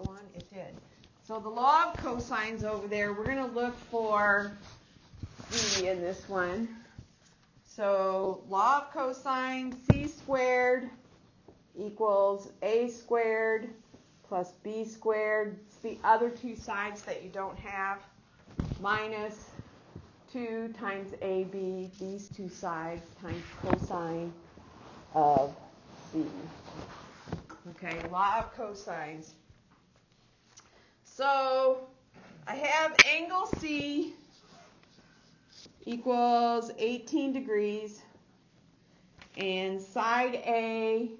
go on? It did. So the law of cosines over there, we're going to look for C in this one. So law of cosine, C squared equals A squared plus B squared. It's the other two sides that you don't have. Minus 2 times AB, these two sides, times cosine of C. Okay, law of cosines. So I have angle C equals 18 degrees, and side A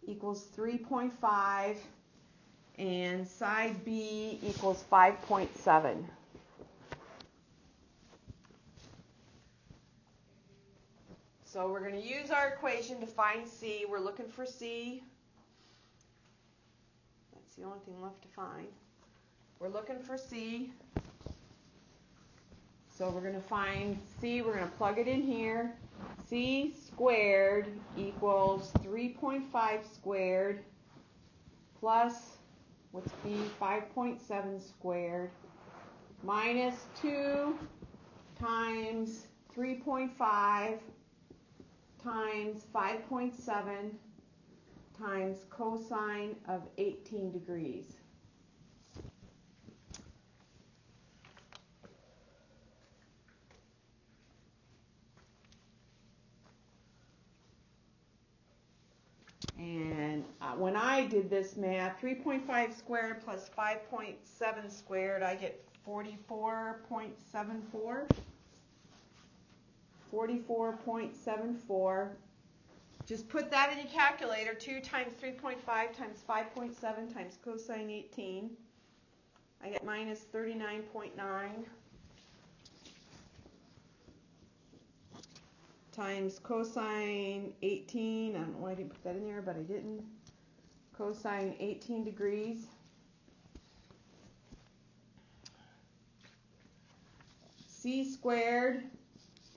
equals 3.5, and side B equals 5.7. So we're going to use our equation to find C. We're looking for C. That's the only thing left to find. We're looking for C. So we're going to find C. We're going to plug it in here. C squared equals 3.5 squared plus, what's B, 5.7 squared minus 2 times 3.5 times 5.7 times cosine of 18 degrees. And when I did this math, 3.5 squared plus 5.7 squared, I get 44.74. 44.74. Just put that in your calculator. 2 times 3.5 times 5.7 times cosine 18. I get minus 39.9 times cosine 18. I don't know why I didn't put that in there, but I didn't. Cosine 18 degrees. C squared.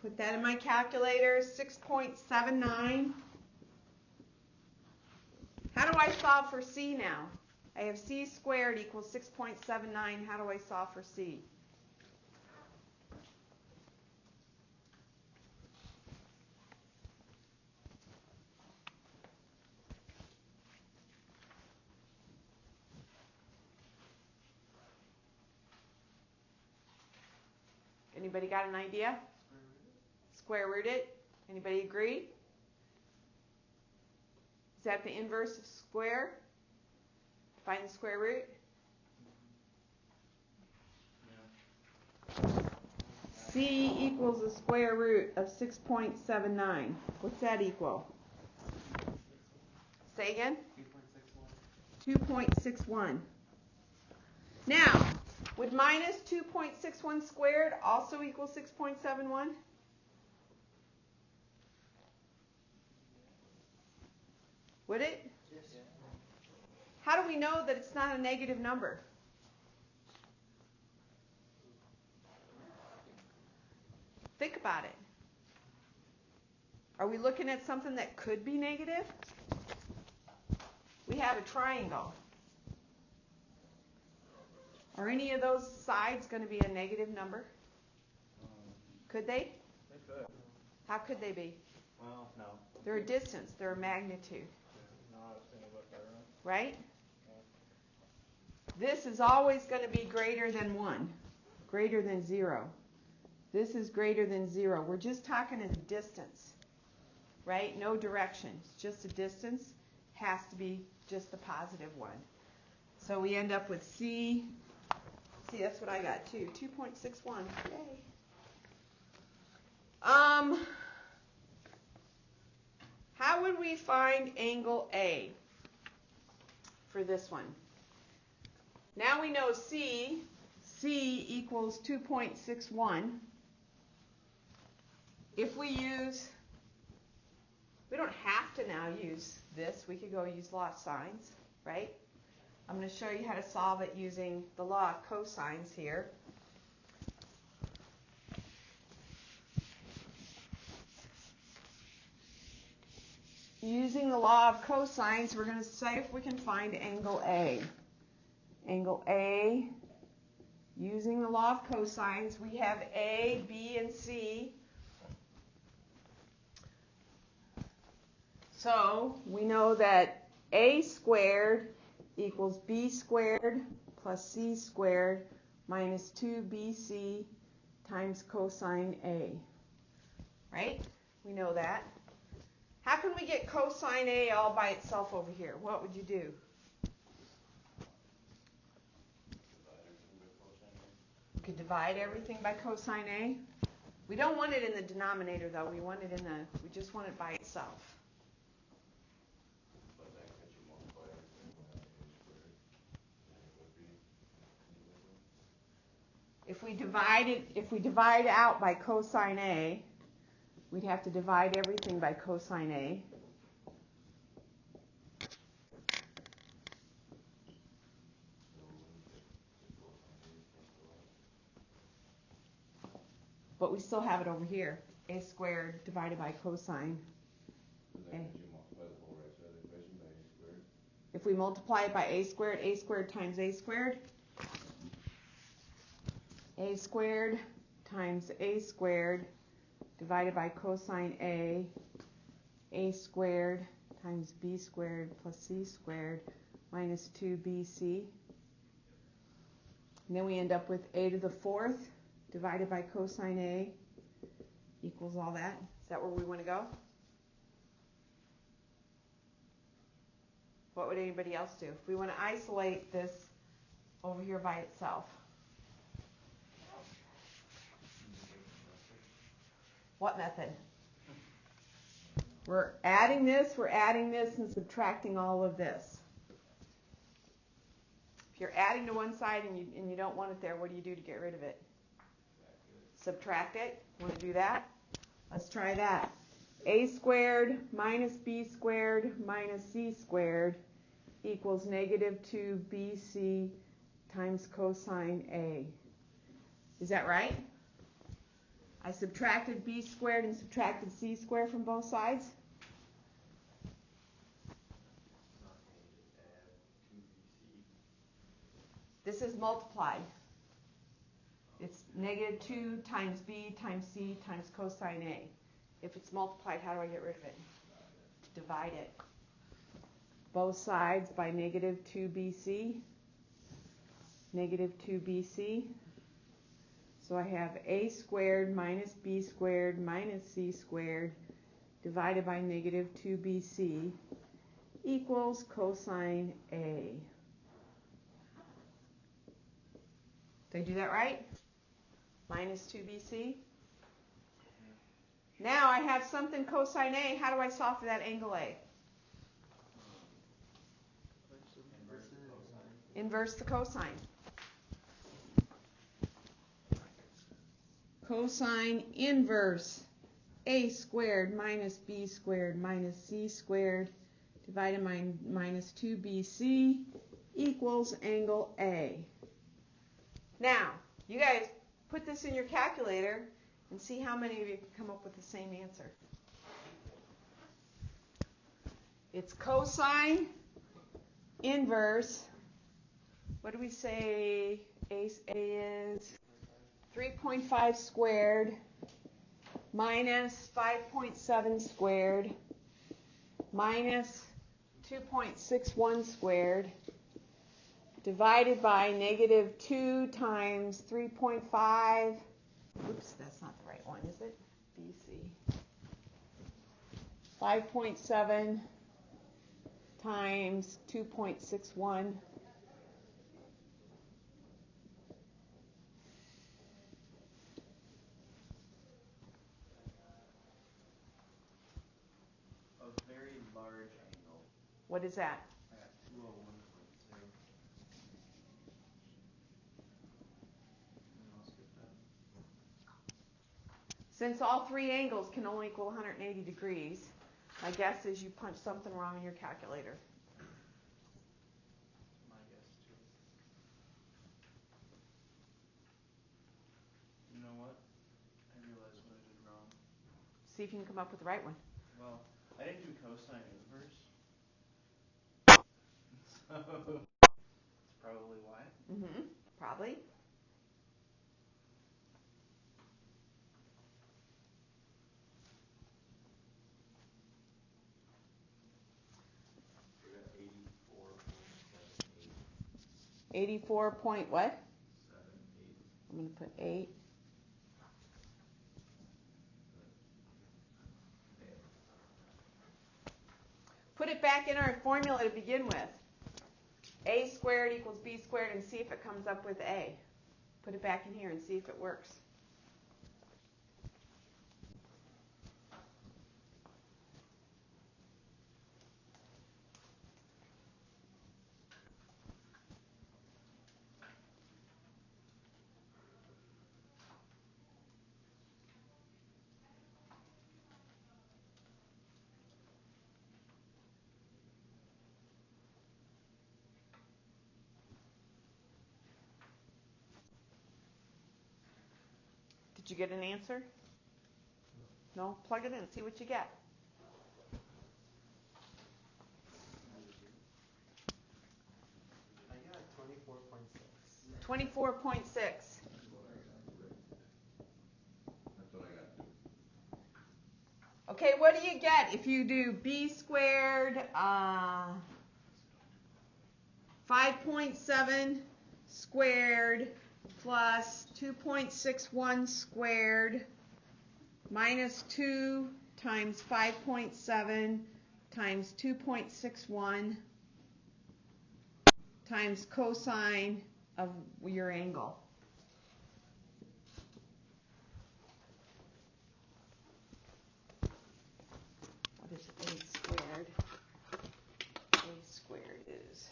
Put that in my calculator, 6.79. How do I solve for C now? I have C squared equals 6.79. How do I solve for C? Anybody got an idea? Square root it. Anybody agree? Is that the inverse of square? Find the square root. Yeah. C equals the square root of 6.79. What's that equal? Say again? 2.61. Now, would minus 2.61 squared also equal 6.71? Would it? Yes. How do we know that it's not a negative number? Think about it. Are we looking at something that could be negative? We have a triangle. Are any of those sides going to be a negative number? Could they? They could. How could they be? Well, no. They're a distance. They're a magnitude. No, I was thinking about that, right? Yeah. This is always going to be greater than 1, greater than 0. This is greater than 0. We're just talking a distance, right? No direction. It's just a distance. Has to be just the positive one. So we end up with C. See, that's what I got too. 2.61. Yay. How would we find angle A for this one? Now we know C equals 2.61. If we don't have to now use this. We could go use law of sines, right? I'm going to show you how to solve it using the law of cosines here. Using the law of cosines, we're going to see if we can find angle A. Angle A, using the law of cosines, we have A, B, and C. So we know that A squared equals B squared plus C squared minus 2BC times cosine A. Right? We know that. How can we get cosine A all by itself over here? What would you do? We could divide everything by cosine A. We don't want it in the denominator though. We just want it by itself. If we divide out by cosine A, we'd have to divide everything by cosine A. But we still have it over here. A squared divided by cosine A. If we multiply it by A squared times A squared times A squared divided by cosine A squared times B squared plus C squared minus 2BC. And then we end up with A to the fourth divided by cosine A equals all that. Is that where we want to go? What would anybody else do? If we want to isolate this over here by itself. What method? We're adding this, and subtracting all of this. If you're adding to one side and you don't want it there, what do you do to get rid of it? Subtract it. Want to do that? Let's try that. A squared minus B squared minus C squared equals negative 2BC times cosine A. Is that right? I subtracted B squared and subtracted C squared from both sides. This is multiplied. It's negative 2 times B times C times cosine A. If it's multiplied, how do I get rid of it? Divide it. Both sides by negative 2BC. Negative 2BC. So I have A squared minus B squared minus C squared divided by negative 2BC equals cosine A. Did I do that right? Minus 2BC. Now I have something cosine A. How do I solve for that angle A? Inverse the cosine. Cosine inverse A squared minus B squared minus C squared divided by minus 2BC equals angle A. Now, you guys put this in your calculator and see how many of you can come up with the same answer. It's cosine inverse, what do we say A is? 3.5 squared minus 5.7 squared minus 2.61 squared divided by negative 2 times 3.5. Oops, that's not the right one, is it? BC. 5.7 times 2.61. What is that? I got 201.0. I'll skip that. Since all three angles can only equal 180 degrees, my guess is you punched something wrong in your calculator. My guess too. You know what? I realized what I did wrong. See if you can come up with the right one. Well, I didn't do cosine inverse. So that's probably why. Probably. We got 84.78. 84 point what? 78. I'm going to put 8. Put it back in our formula to begin with. A squared equals B squared, and see if it comes up with A. Put it back in here and see if it works. Did you get an answer? No? Plug it in, see what you get. I got 24.6. 24.6. That's what I got too. Okay, what do you get if you do B squared 5.7 squared plus 2.61 squared minus 2 times 5.7 times 2.61 times cosine of your angle? What is A squared? A squared is,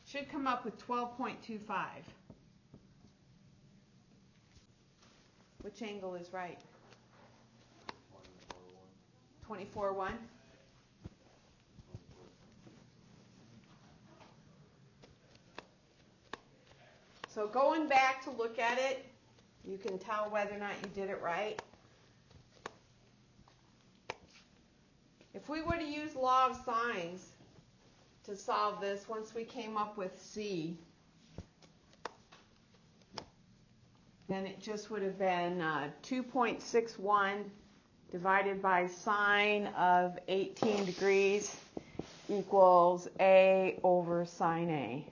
should come up with 12.25. Which angle is right? 24.1. So going back to look at it, you can tell whether or not you did it right. If we were to use law of sines to solve this, once we came up with C, then it just would have been 2.61 divided by sine of 18 degrees equals A over sine A.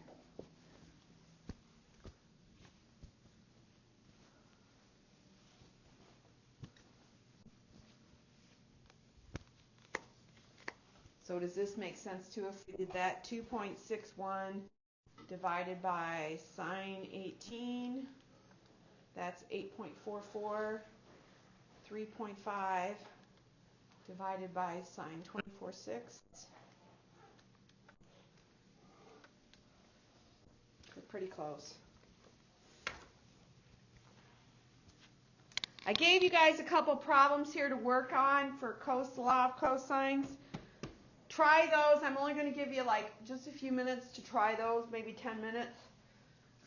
So does this make sense too if we did that? 2.61 divided by sine 18, that's 8.44. 3.5 divided by sine 24/6. We're pretty close. I gave you guys a couple problems here to work on for law of cosines. Try those. I'm only going to give you like just a few minutes to try those, maybe 10 minutes,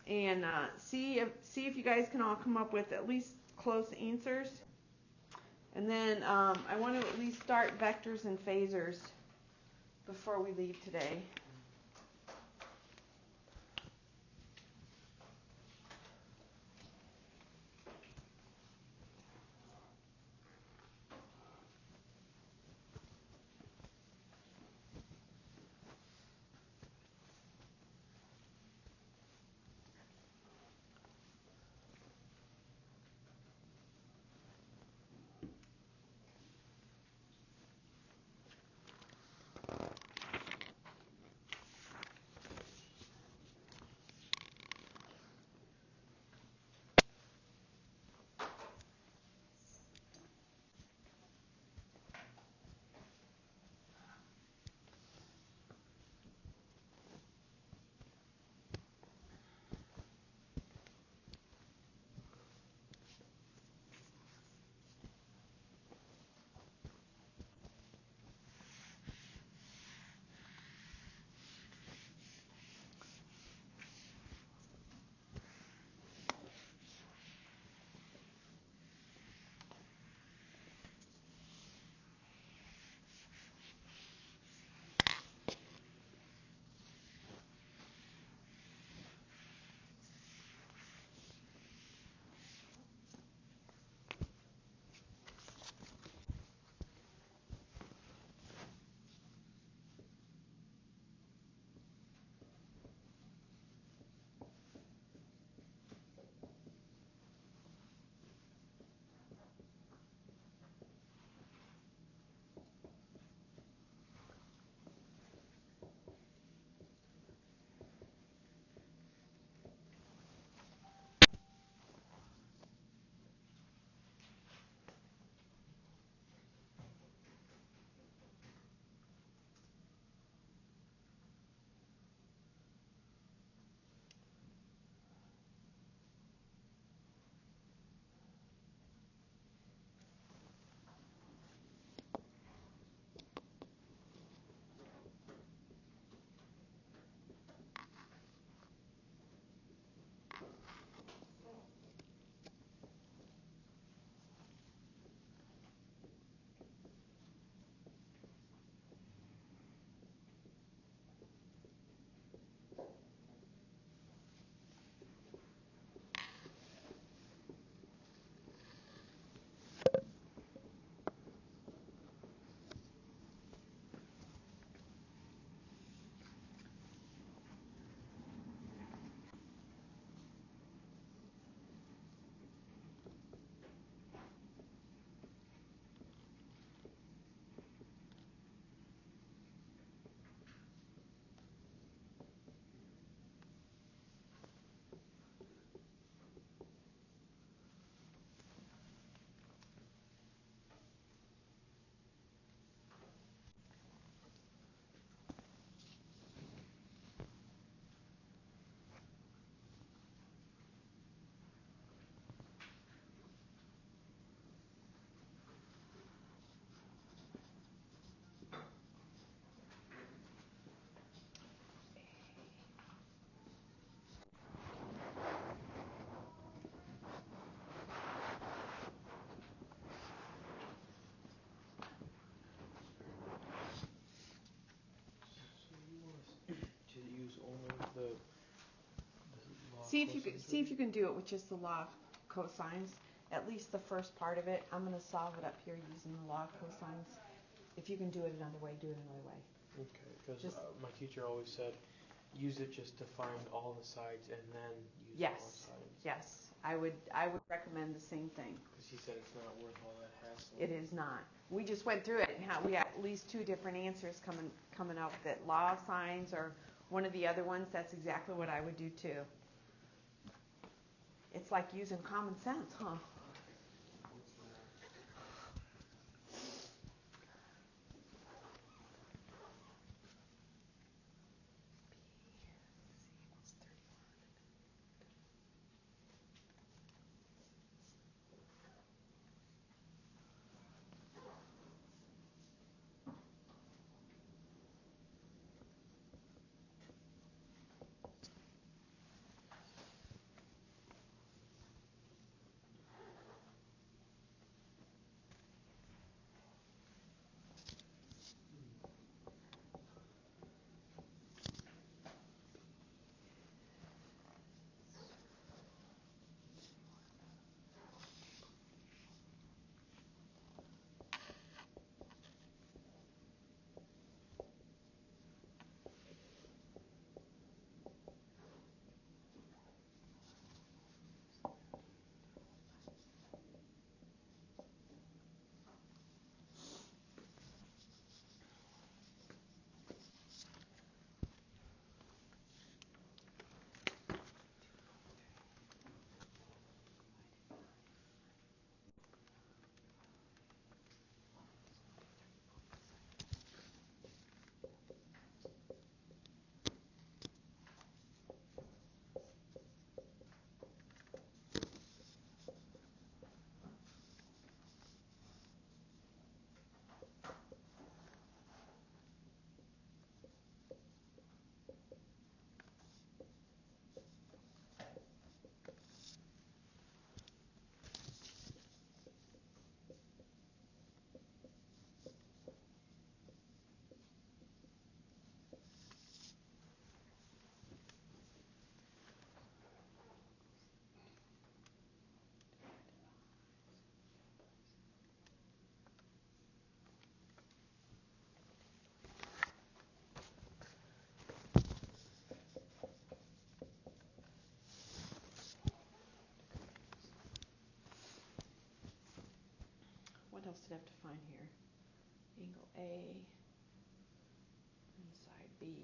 and see if you guys can all come up with at least close answers. And then I want to at least start vectors and phasors before we leave today. See if you can do it with just the law of cosines. At least the first part of it. I'm going to solve it up here using the law of cosines. If you can do it another way, do it another way. Okay, because Just- my teacher always said, use it just to find all the sides and then use Yes. all sides. Yes, I would recommend the same thing. Because he said it's not worth all that hassle. It is not. We just went through it and we had at least two different answers coming up. That law of sines or one of the other ones. That's exactly what I would do too. It's like using common sense, huh? What else did I have to find here? Angle A and side B.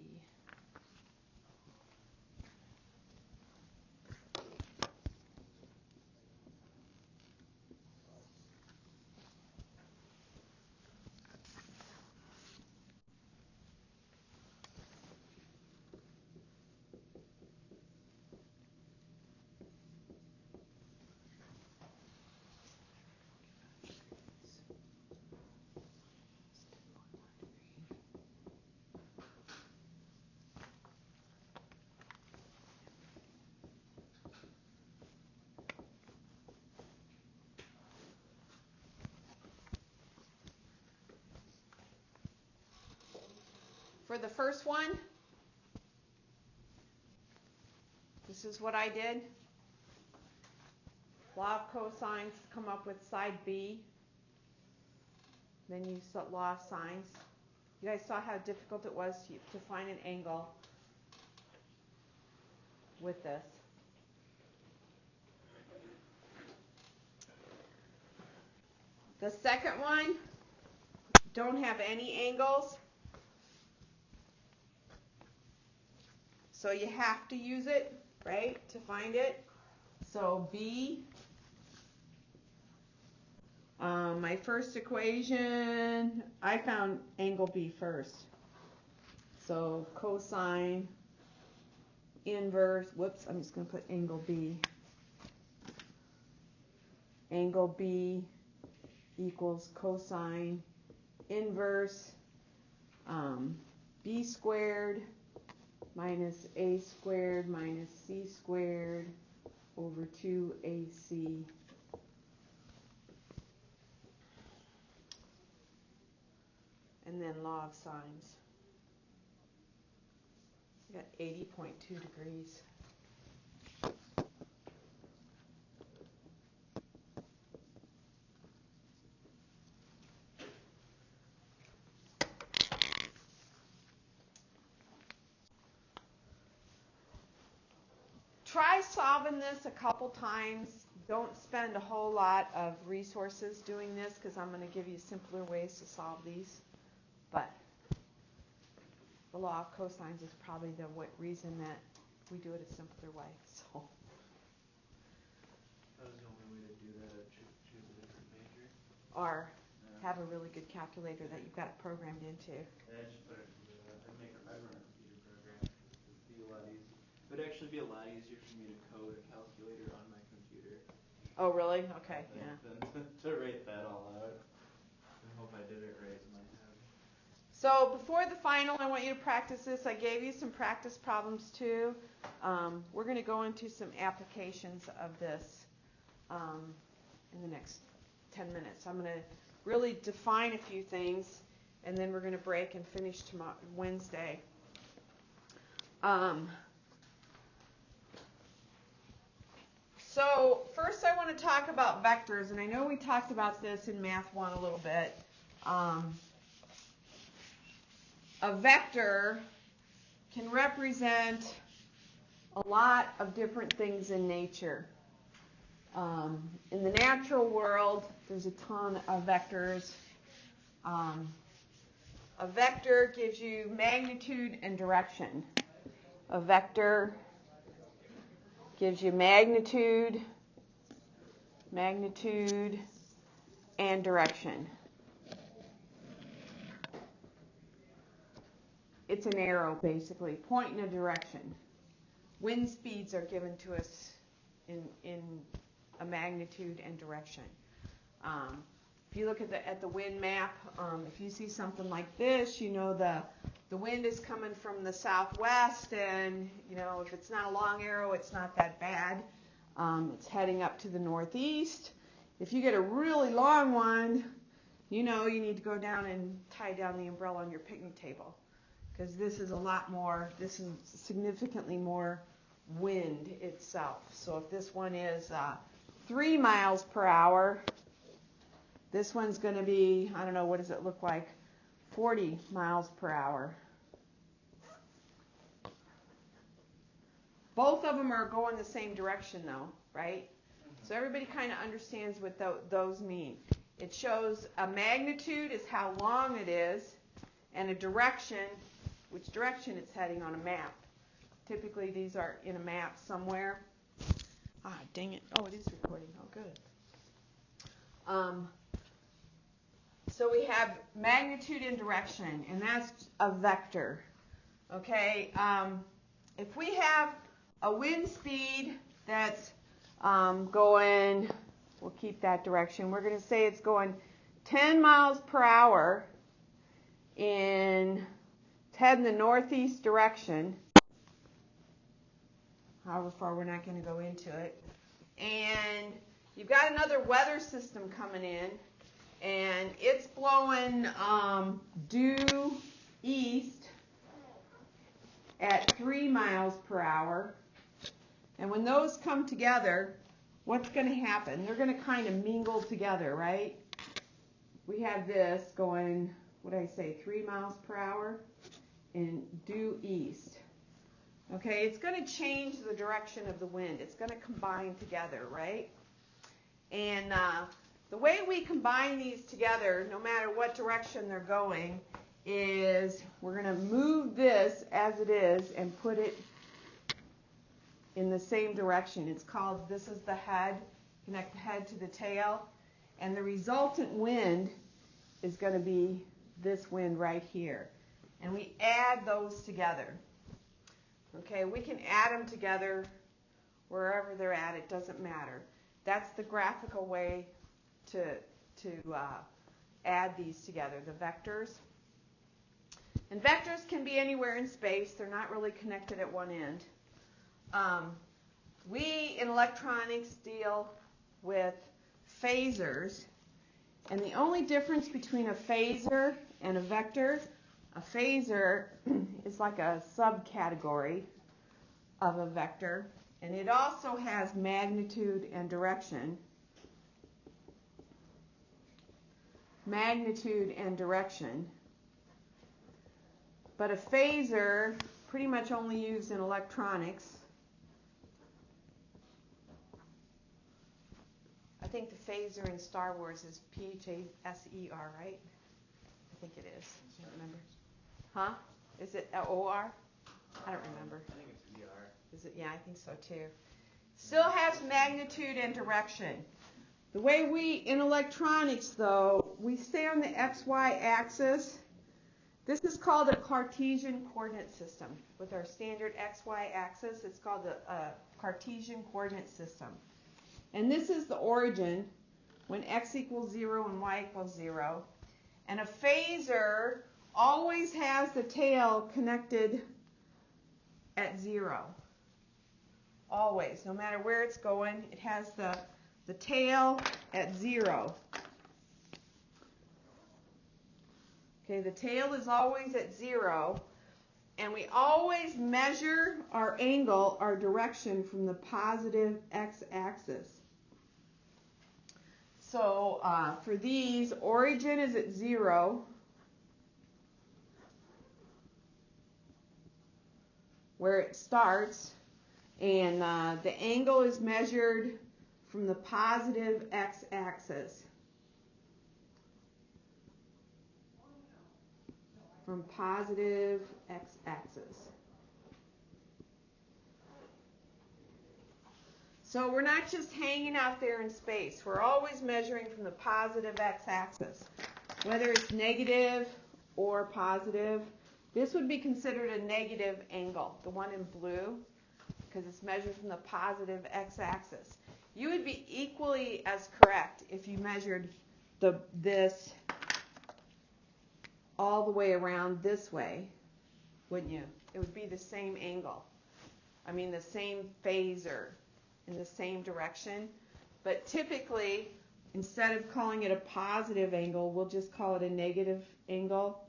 For the first one, this is what I did. Law of cosines, come up with side B. Then use law of sines. You guys saw how difficult it was to find an angle with this. The second one, don't have any angles. So you have to use it, right, to find it. So B, my first equation, I found angle B first. So cosine inverse, whoops, I'm just going to put angle B. Angle B equals cosine inverse B squared minus A squared minus C squared over 2AC. And then law of sines. I got 80.2 degrees. try solving this a couple times. Don't spend a whole lot of resources doing this because I'm going to give you simpler ways to solve these. But the law of cosines is probably the reason that we do it a simpler way. So. That was the only way to do that. Choose a different major. Or Yeah. have a really good calculator that you've got it programmed into. Yeah, it's just better to do that. I'd run a computer program. It'd be a lot easier. It would actually be a lot easier for me to code a calculator on my computer. Oh, really? Okay, yeah. Than to write that all out. I hope I did it right in my head. So before the final, I want you to practice this. I gave you some practice problems too. We're going to go into some applications of this in the next 10 minutes. I'm going to really define a few things, and then we're going to break and finish tomorrow, Wednesday. So first I want to talk about vectors, and I know we talked about this in Math 1 a little bit. A vector can represent a lot of different things in nature. In the natural world, there's a ton of vectors. A vector gives you magnitude and direction. A vector gives you magnitude, and direction. It's an arrow, basically, pointing a direction. Wind speeds are given to us in a magnitude and direction. If you look at the wind map, if you see something like this, you know the wind is coming from the southwest, and you know if it's not a long arrow, it's not that bad. It's heading up to the northeast. If you get a really long one, you know you need to go down and tie down the umbrella on your picnic table, because this is significantly more wind itself. So if this one is 3 miles per hour, this one's going to be, I don't know, what does it look like? 40 miles per hour. Both of them are going the same direction though, right? So everybody kind of understands what those mean. It shows a magnitude is how long it is, and a direction, which direction it's heading on a map. Typically these are in a map somewhere. Ah, dang it. Oh, it is recording. Oh, good. So we have magnitude and direction, and that's a vector. Okay? If we have a wind speed that's going, we'll keep that direction. We're going to say it's going 10 miles per hour it's heading the northeast direction. However far, we're not going to go into it. And you've got another weather system coming in, and it's blowing due east at 3 miles per hour. And when those come together, what's going to happen? They're going to kind of mingle together, right? We have this going, what did I say, 3 miles per hour and due east. Okay, it's going to change the direction of the wind. It's going to combine together, right? And the way we combine these together, no matter what direction they're going, is we're going to move this as it is and put it in the same direction. It's called, this is the head, connect the head to the tail, and the resultant wind is going to be this wind right here. And we add those together. Okay, we can add them together wherever they're at, it doesn't matter. That's the graphical way to add these together, the vectors. And vectors can be anywhere in space. They're not really connected at one end. We in electronics deal with phasors. And the only difference between a phasor and a vector, a phasor is like a subcategory of a vector. And it also has magnitude and direction. Magnitude and direction. But a phasor, pretty much only used in electronics. think the phaser in Star Wars is P-H-A-S-E-R, right? I think it is. I can't remember. Huh? Is it O-R? I don't remember. I think it's ER. Is it? Yeah, I think so too. Still has magnitude and direction. The way in electronics though, we stay on the XY axis. This is called a Cartesian coordinate system. With our standard XY axis, it's called a Cartesian coordinate system. And this is the origin when x equals 0 and y equals 0. And a phasor always has the tail connected at 0. Always, no matter where it's going, it has the tail at 0. Okay, the tail is always at 0, and we always measure our angle, our direction, from the positive x-axis. So for these, origin is at 0. Where it starts, and the angle is measured from the positive x-axis. From positive x-axis. So we're not just hanging out there in space. We're always measuring from the positive x-axis, whether it's negative or positive. This would be considered a negative angle, the one in blue, because it's measured from the positive x-axis. You would be equally as correct if you measured this all the way around this way, wouldn't you? It would be the same angle. I mean, the same phasor in the same direction. But typically, instead of calling it a positive angle, we'll just call it a negative angle.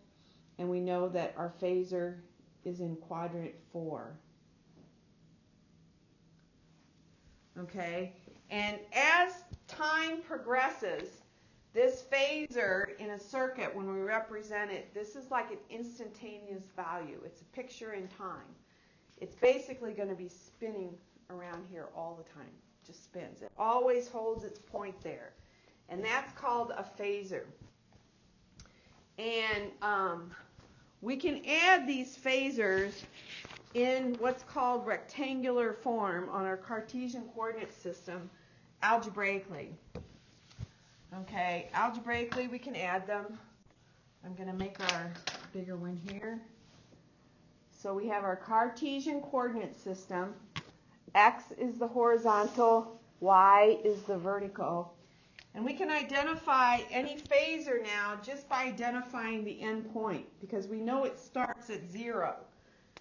And we know that our phasor is in quadrant 4. Okay? And as time progresses, this phasor in a circuit, when we represent it, this is like an instantaneous value. It's a picture in time. It's basically going to be spinning around here all the time. It just spins. It always holds its point there. And that's called a phasor. And we can add these phasors in what's called rectangular form on our Cartesian coordinate system algebraically. Okay, algebraically we can add them. I'm going to make our bigger one here. So we have our Cartesian coordinate system. X is the horizontal, Y is the vertical. And we can identify any phasor now just by identifying the end point, because we know it starts at 0.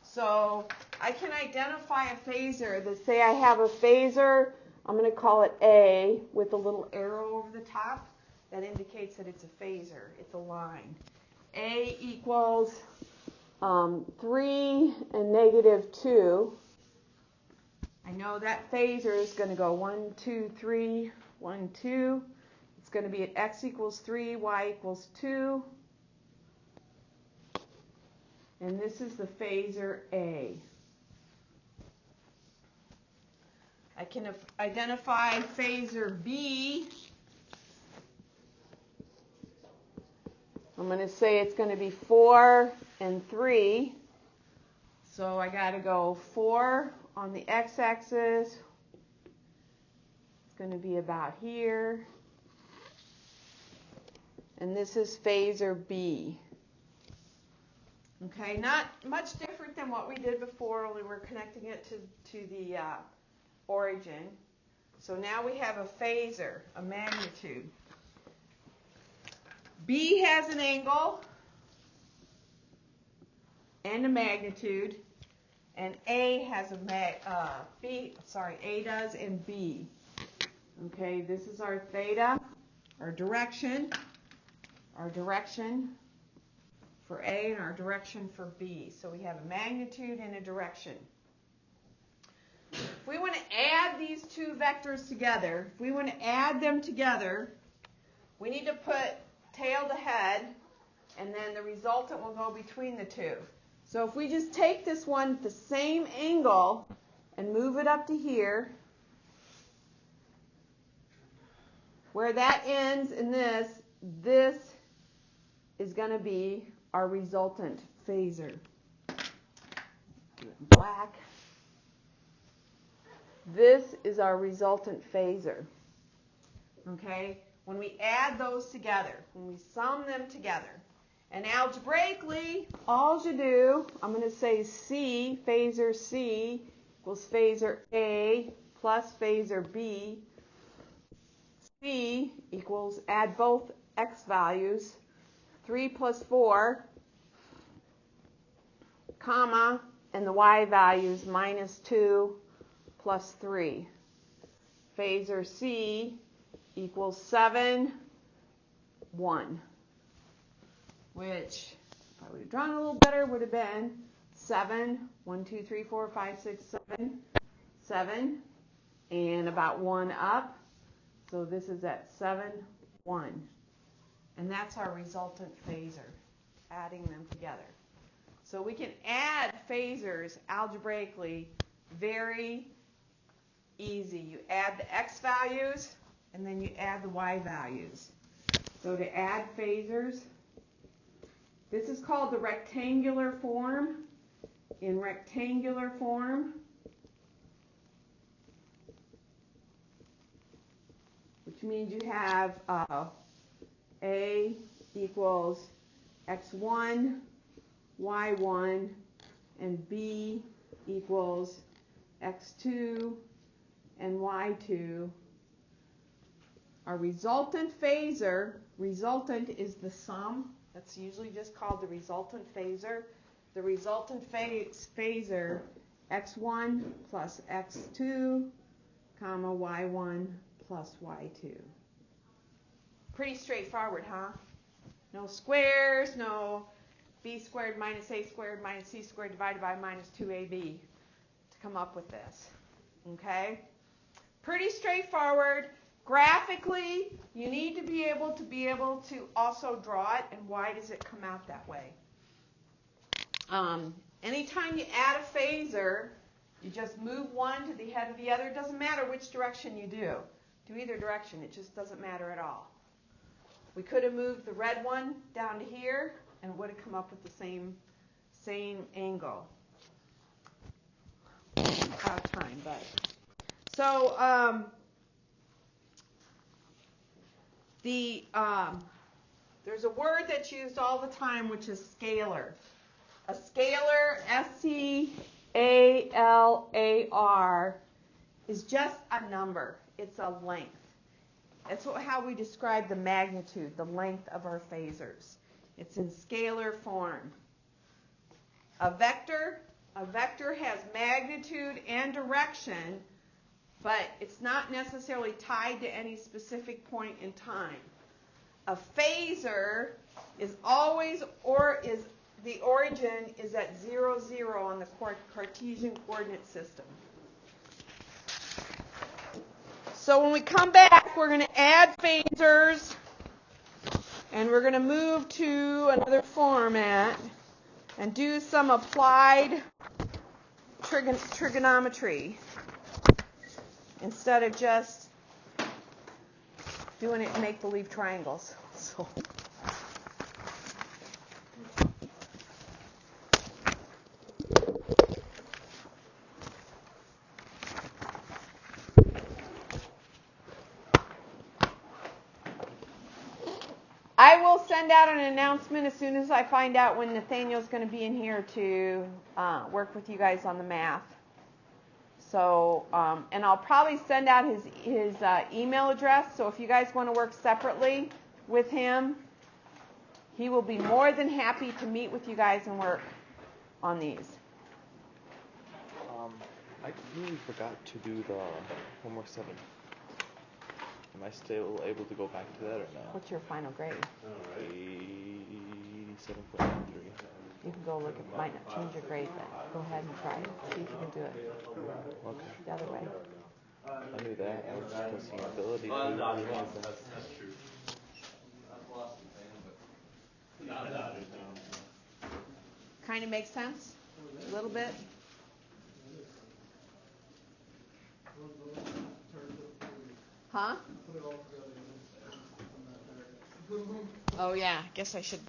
So I can identify a phasor that, say I have a phasor, I'm going to call it A with a little arrow over the top. That indicates that it's a phasor. It's a line. A equals 3 and negative 2. I know that phasor is going to go 1, 2, 3, 1, 2. It's going to be at x equals 3, y equals 2. And this is the phasor A. I can identify phasor B. I'm going to say it's going to be 4 and 3. So I got to go 4 on the x-axis. It's going to be about here. And this is phasor B. Okay, not much different than what we did before, only we're connecting it to the origin. So now we have a phasor, a magnitude. B has an angle and a magnitude, and A has a A does and B. Okay, this is our theta, our direction for A and our direction for B. So we have a magnitude and a direction. If we want to add these two vectors together, we need to put tail to head, and then the resultant will go between the two. So if we just take this one at the same angle and move it up to here, Where that ends in this is going to be our resultant phasor. Do it in black. This is our resultant phasor. Okay? When we add those together, when we sum them together, and algebraically, all you do, I'm going to say C, phasor C, equals phasor A plus phasor B. C equals, add both x values, 3 plus 4, comma, and the y values, minus 2 plus 3. Phasor C equals 7, 1. Which, if I would have drawn a little better, would have been 7, 1, 2, 3, 4, 5, 6, 7, 7, and about 1 up. So this is at 7, 1. And that's our resultant phasor, adding them together. So we can add phasors algebraically very easy. You add the x values, and then you add the y values. So to add phasors, this is called the rectangular form. In rectangular form, which means you have A equals x1, y1, and B equals x2 and y2. Our resultant phasor, resultant is the sum. That's usually just called the resultant phasor. The resultant phasor, x1 plus x2, comma, y1 plus y2. Pretty straightforward, huh? No squares, no b squared minus a squared minus c squared divided by minus 2ab to come up with this. Okay? Pretty straightforward. Graphically, you need to be able to also draw it, and why does it come out that way? Anytime you add a phasor, you just move one to the head of the other. It doesn't matter which direction you do. Do either direction. It just doesn't matter at all. We could have moved the red one down to here, and it would have come up with the same angle. Out of time, but so there's a word that's used all the time, which is scalar. A scalar, S-C-A-L-A-R, is just a number. It's a length. That's how we describe the magnitude, the length of our phasors. It's in scalar form. A vector has magnitude and direction, but it's not necessarily tied to any specific point in time. A phasor is always, the origin is at 0, 0 on the Cartesian coordinate system. So when we come back, we're going to add phasors, and we're going to move to another format and do some applied trigonometry instead of just doing it in make-believe triangles. So. I will send out an announcement as soon as I find out when Nathaniel's going to be in here to work with you guys on the math. So, and I'll probably send out his email address. So if you guys want to work separately with him, he will be more than happy to meet with you guys and work on these. I really forgot to do the homework 7. Am I still able to go back to that or no? What's your final grade? 87.3. You can go look at, might not change your grade, but go ahead and try it. See if you can do it. Okay. The other way. I knew that. I was just testing ability. That's true. Kind of makes sense? A little bit? Huh? Oh yeah, guess I should